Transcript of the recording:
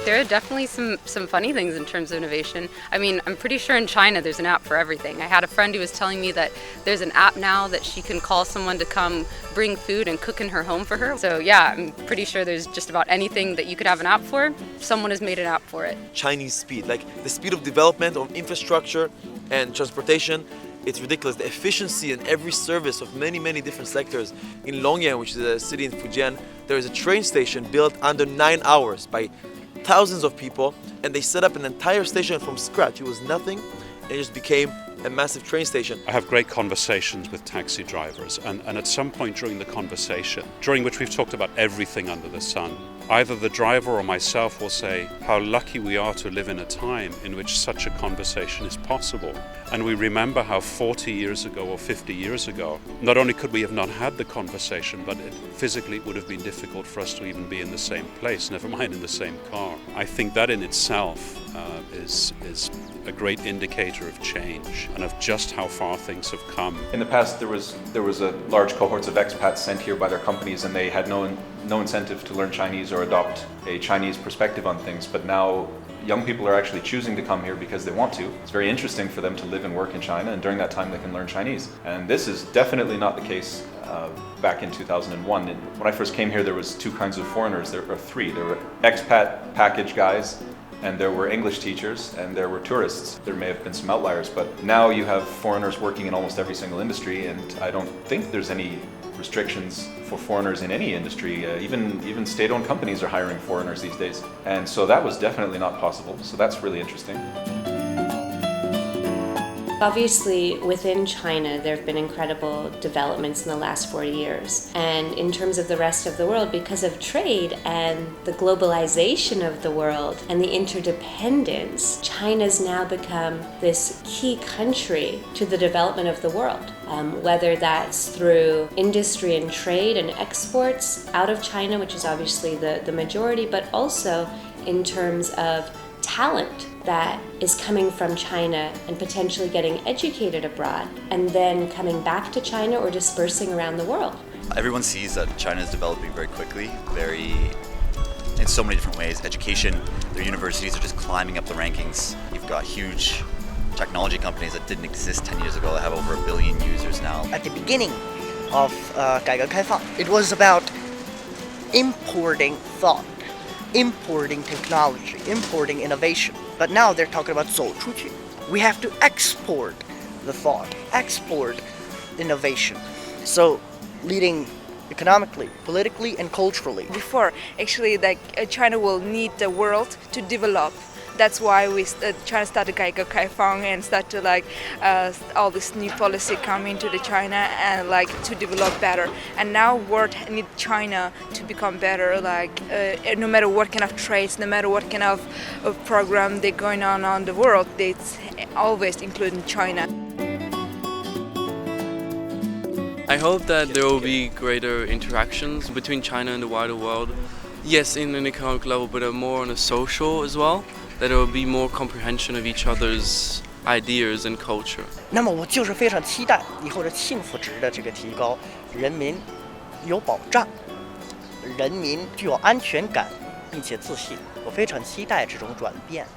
There are definitely some funny things in terms of innovation. I mean, I'm pretty sure in China there's an app for everything. I had a friend who was telling me that there's an app now that she can call someone to come bring food and cook in her home for her. So yeah, I'm pretty sure there's just about anything that you could have an app for, someone has made an app for it. Chinese speed, like the speed of development of infrastructure and transportation, it's ridiculous. The efficiency in every service of many different sectors. In Longyang, which is a city in Fujian, there is a train station built under 9 hours by thousands of people, and they set up an entire station from scratch. It was nothing, and it just became a massive train station. I have great conversations with taxi drivers, and at some point during the conversation, during which we've talked about everything under the sun, either the driver or myself will say how lucky we are to live in a time in which such a conversation is possible. And we remember how 40 years ago or 50 years ago, not only could we have not had the conversation, but physically it would have been difficult for us to even be in the same place, never mind in the same car. I think that in itself is a great indicator of change and of just how far things have come. In the past, there was a large cohorts of expats sent here by their companies, and they had no incentive to learn Chinese or adopt a Chinese perspective on things. But now young people are actually choosing to come here because they want to. It's very interesting for them to live and work in China, and during that time they can learn Chinese. And this is definitely not the case back in 2001. When I first came here, there was two kinds of foreigners. There were three. There were expat package guys, and there were English teachers, and there were tourists. There may have been some outliers, but now you have foreigners working in almost every single industry, and I don't think there's any restrictions for foreigners in any industry. Even state-owned companies are hiring foreigners these days. And so that was definitely not possible. So that's really interesting. Obviously, within China, there have been incredible developments in the last 40 years. And in terms of the rest of the world, because of trade and the globalization of the world and the interdependence, China's now become this key country to the development of the world. Whether that's through industry and trade and exports out of China, which is obviously the majority, but also in terms of talent that is coming from China and potentially getting educated abroad and then coming back to China or dispersing around the world. Everyone sees that China is developing very quickly, in so many different ways. Education, their universities are just climbing up the rankings. You've got huge technology companies that didn't exist 10 years ago that have over 1 billion users now. At the beginning of 改革开放, it was about importing thought, importing technology, importing innovation. But now they're talking about 走出去. We have to export the thought, export innovation. So leading economically, politically, and culturally. Before, actually, China will need the world to develop. That's why China started 改革开放 and start to all this new policy come into the China and to develop better. And now world need China to become better. No matter what kind of trades, no matter what kind of program they're going on the world, it's always including China. I hope that there will be greater interactions between China and the wider world. Yes, in an economic level, but more on a social as well. That there will be more comprehension of each other's ideas and culture. 那么我就是非常期待以后的幸福值的这个提高，人民有保障，人民具有安全感，并且自信。我非常期待这种转变。